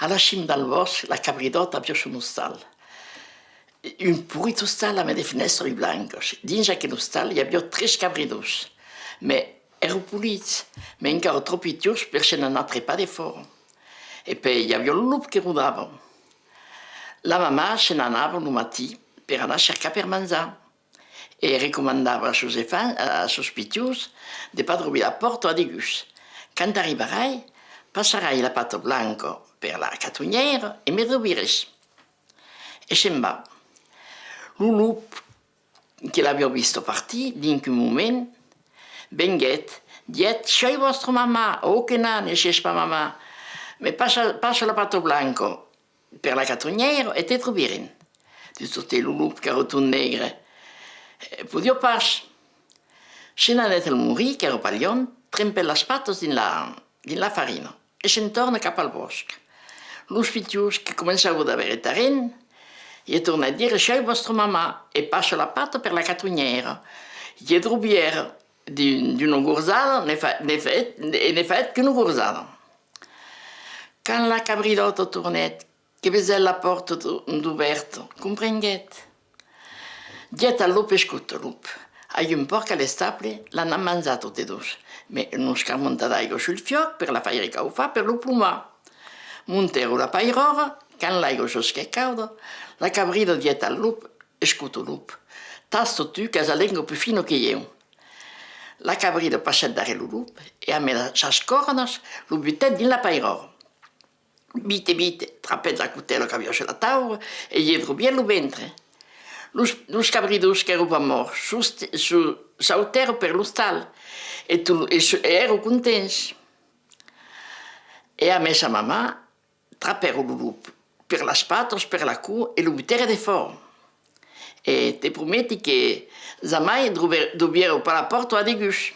Alla cima del bosco, la cabridota ha più uno stal. Un purito stal a delle finestre blancos. Dins aquell stal hi havia 3 cabridors. Ma ero pulits, ma encara troppo tius per se n'anar trepar de fora. E poi hi havia un lup che rodava. La mamma se n'anava un matí per anar a cercar per menjar. E recomandava a sos pitius de pas trobar la porta a digus. Quand arribarai, passarai la pato blanco per la catoniera e mi troveres. E se'n va. Lo lup, che l'avevo visto partire, in quel momento, venguet, diet, c'è vostra mamma, oh che nane, c'è pas mamma, ma passa la pato blanco per la catoniera e te troverin. Tutto te lo lup, caroton negre. Podio pas. Se n'anet el morir, che ero palion, trempè les pates din la farina e se'n torna cap al bosc. Los pitius che començava ad avere terreny gli torna a dire c'è vostra mamma e passa la pata per la catoniera. Gli troviera d'una gurzada ne fa che una gurzada. Quand la cabridota tornet, che vesel la porta d'oberta, comprenghet. Diet al lup escuta lup. Hai un porc alle staple, l'hanno mangiato tutti e due, ma non scamonta d'aigua sul fioc per la fare che fa per lo plumà. Montero la pairora, quand l'aigua è cauda, la cabrita diet al lup escuta lup. Tasto tu che la lingua più fino che io. La cabrita passa a dare lo lup e a me sas cornas lo buttet din la pairora. Bite, trappet la cutella che aveva sulla tavola e gli bien lo ventre. Los cabritos che erano morti saltarono per lo stal e ero contenti. E a me sa mamma trappero lo lup per le patas, per la cua e lo buttero di fuori. E ti prometti che jamais dobbiero per la porta a digus.